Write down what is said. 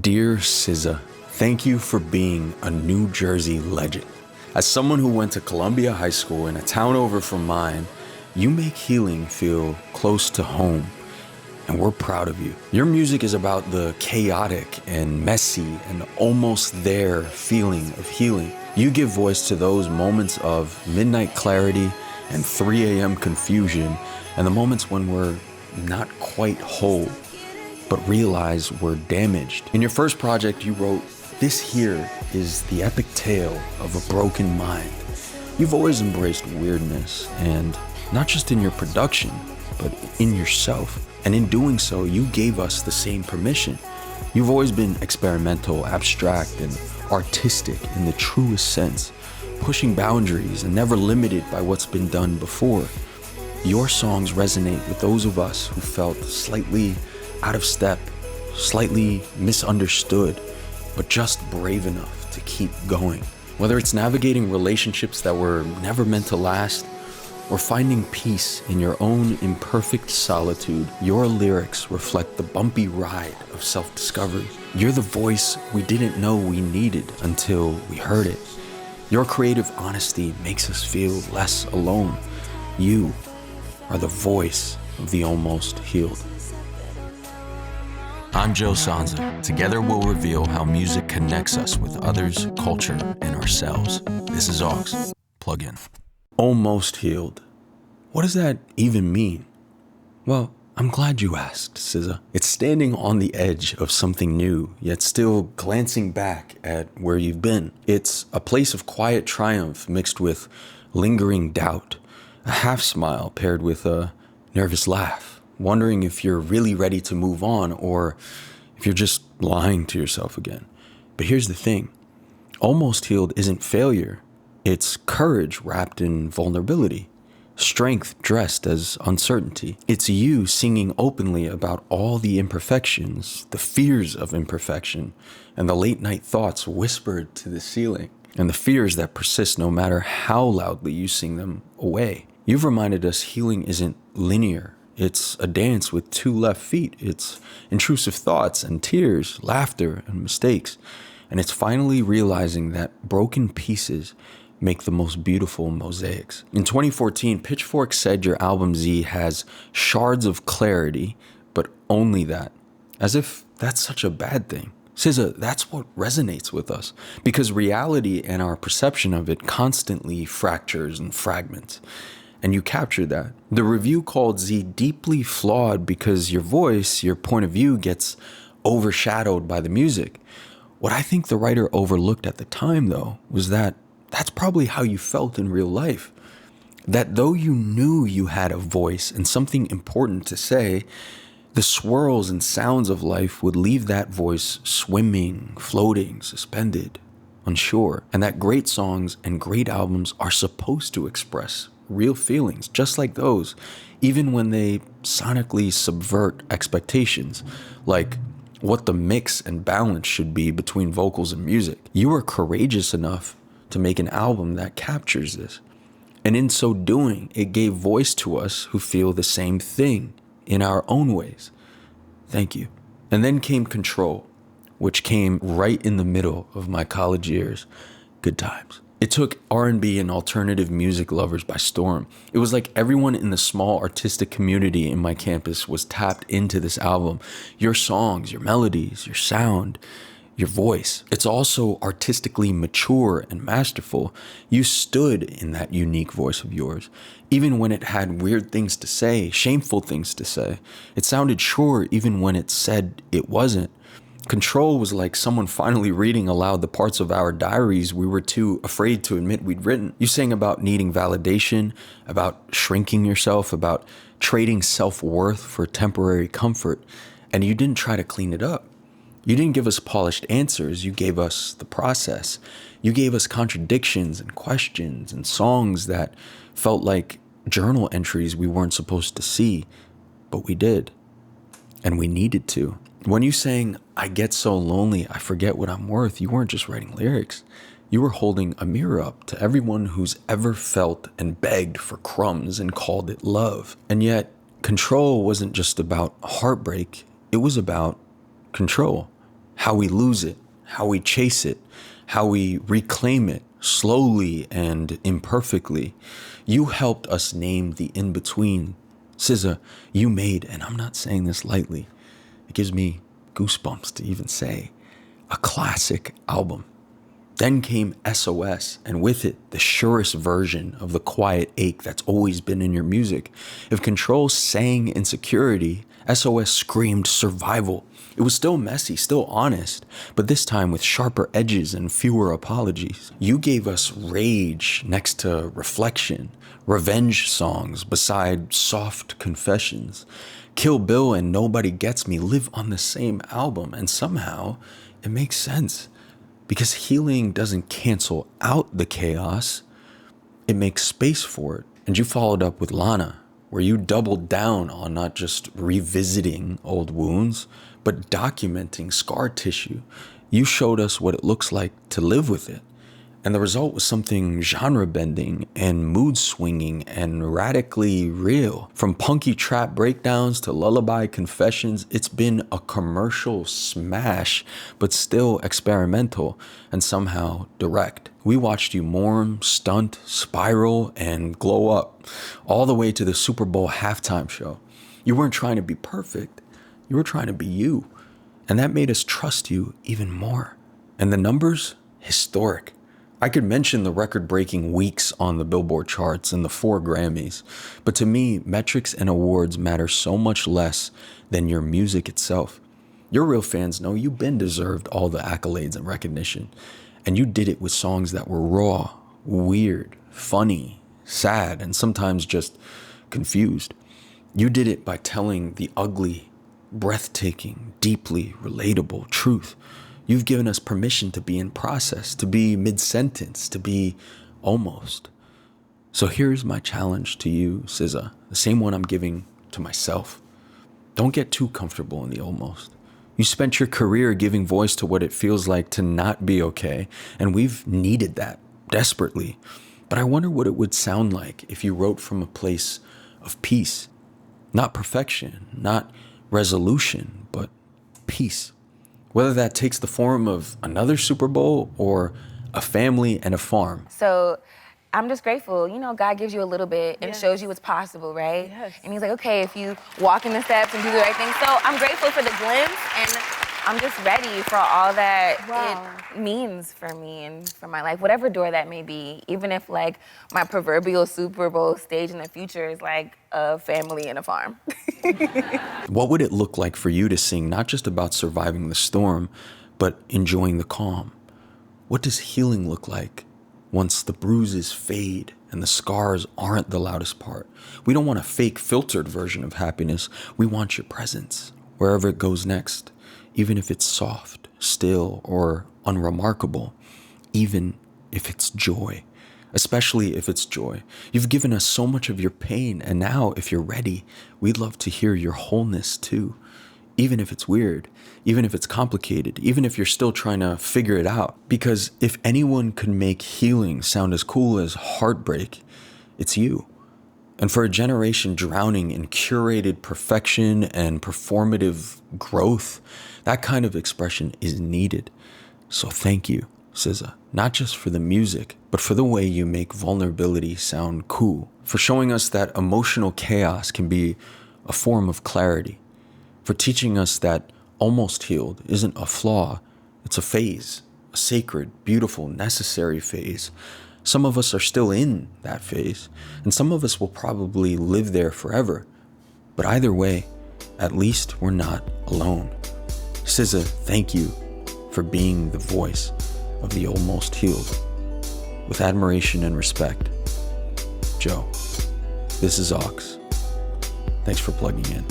Dear SZA, thank you for being a New Jersey legend. As someone who went to Columbia High School in a town over from mine, you make healing feel close to home, and we're proud of you. Your music is about the chaotic and messy and almost there feeling of healing. You give voice to those moments of midnight clarity and 3 a.m. confusion, and the moments when we're not quite whole, but realize we're damaged. In your first project, you wrote, "This here is the epic tale of a broken mind." You've always embraced weirdness, and not just in your production, but in yourself. And in doing so, you gave us the same permission. You've always been experimental, abstract, and artistic in the truest sense, pushing boundaries and never limited by what's been done before. Your songs resonate with those of us who felt slightly out of step, slightly misunderstood, but just brave enough to keep going. Whether it's navigating relationships that were never meant to last, or finding peace in your own imperfect solitude, your lyrics reflect the bumpy ride of self-discovery. You're the voice we didn't know we needed until we heard it. Your creative honesty makes us feel less alone. You are the voice of the almost healed. I'm Joe Sanza. Together we'll reveal how music connects us with others, culture, and ourselves. This is Aux. Plug in. Almost healed. What does that even mean? Well, I'm glad you asked, SZA. It's standing on the edge of something new, yet still glancing back at where you've been. It's a place of quiet triumph mixed with lingering doubt, a half smile paired with a nervous laugh, wondering if you're really ready to move on or if you're just lying to yourself again. But here's the thing. Almost healed isn't failure. It's courage wrapped in vulnerability, strength dressed as uncertainty. It's you singing openly about all the imperfections, the fears of imperfection, and the late night thoughts whispered to the ceiling, and the fears that persist no matter how loudly you sing them away. You've reminded us healing isn't linear. It's a dance with 2 left feet. It's intrusive thoughts and tears, laughter and mistakes. And it's finally realizing that broken pieces make the most beautiful mosaics. In 2014, Pitchfork said your album Z has shards of clarity, but only that. As if that's such a bad thing. SZA, that's what resonates with us, because reality and our perception of it constantly fractures and fragments. And you captured that. The review called Z deeply flawed because your voice, your point of view gets overshadowed by the music. What I think the writer overlooked at the time, though, was that that's probably how you felt in real life. That though you knew you had a voice and something important to say, the swirls and sounds of life would leave that voice swimming, floating, suspended, unsure. And that great songs and great albums are supposed to express real feelings, just like those, even when they sonically subvert expectations, like what the mix and balance should be between vocals and music. You are courageous enough to make an album that captures this. And in so doing, it gave voice to us who feel the same thing in our own ways. Thank you. And then came Control, which came right in the middle of my college years. Good times. It took R&B and alternative music lovers by storm. It was like everyone in the small artistic community in my campus was tapped into this album. Your songs, your melodies, your sound, your voice. It's also artistically mature and masterful. You stood in that unique voice of yours, even when it had weird things to say, shameful things to say. It sounded sure even when it said it wasn't. Control was like someone finally reading aloud the parts of our diaries we were too afraid to admit we'd written. You sang about needing validation, about shrinking yourself, about trading self-worth for temporary comfort, and you didn't try to clean it up. You didn't give us polished answers, you gave us the process. You gave us contradictions and questions and songs that felt like journal entries we weren't supposed to see, but we did, and we needed to. When you sang, "I get so lonely, I forget what I'm worth," you weren't just writing lyrics. You were holding a mirror up to everyone who's ever felt and begged for crumbs and called it love. And yet, Control wasn't just about heartbreak, it was about control. how we lose it, how we chase it, how we reclaim it slowly and imperfectly. You helped us name the in-between. SZA, you made, and I'm not saying this lightly, it gives me goosebumps to even say, a classic album. Then came SOS, and with it, the surest version of the quiet ache that's always been in your music. If Ctrl sang insecurity, SOS screamed survival. It was still messy, still honest, but this time with sharper edges and fewer apologies. You gave us rage next to reflection, revenge songs beside soft confessions. Kill Bill and Nobody Gets Me live on the same album, and somehow it makes sense. Because healing doesn't cancel out the chaos, it makes space for it. And you followed up with Lana, where you doubled down on not just revisiting old wounds, but documenting scar tissue. You showed us what it looks like to live with it. And the result was something genre-bending and mood-swinging and radically real. From punky trap breakdowns to lullaby confessions, it's been a commercial smash, but still experimental and somehow direct. We watched you mourn, stunt, spiral, and glow up, all the way to the Super Bowl halftime show. You weren't trying to be perfect, you were trying to be you. And that made us trust you even more. And the numbers? Historic. I could mention the record-breaking weeks on the Billboard charts and the 4 Grammys, but to me, metrics and awards matter so much less than your music itself. Your real fans know you've been deserved all the accolades and recognition, and you did it with songs that were raw, weird, funny, sad, and sometimes just confused. You did it by telling the ugly, breathtaking, deeply relatable truth. You've given us permission to be in process, to be mid-sentence, to be almost. So here's my challenge to you, SZA, the same one I'm giving to myself. Don't get too comfortable in the almost. You spent your career giving voice to what it feels like to not be okay, and we've needed that desperately. But I wonder what it would sound like if you wrote from a place of peace. Not perfection, not resolution, but peace. Whether that takes the form of another Super Bowl or a family and a farm. So I'm just grateful. You know, God gives you a little bit and shows you what's possible, right? Yes. And he's like, okay, if you walk in the steps and do the right thing. So I'm grateful for the glimpse, and I'm just ready for all that it means for me and for my life, whatever door that may be. Even if like my proverbial Super Bowl stage in the future is like a family and a farm. What would it look like for you to sing not just about surviving the storm, but enjoying the calm? What does healing look like once the bruises fade and the scars aren't the loudest part? We don't want a fake filtered version of happiness. We want your presence wherever it goes next, even if it's soft, still, or unremarkable, even if it's joy. Especially if it's joy. You've given us so much of your pain, and now, if you're ready, we'd love to hear your wholeness too. Even if it's weird, even if it's complicated, even if you're still trying to figure it out. Because if anyone could make healing sound as cool as heartbreak, it's you. And for a generation drowning in curated perfection and performative growth, that kind of expression is needed. So thank you, SZA, not just for the music, but for the way you make vulnerability sound cool, for showing us that emotional chaos can be a form of clarity, for teaching us that almost healed isn't a flaw, it's a phase, a sacred, beautiful, necessary phase. Some of us are still in that phase, and some of us will probably live there forever. But either way, at least we're not alone. SZA, thank you for being the voice of the almost healed. With admiration and respect, Joe. This is Ox. Thanks for plugging in.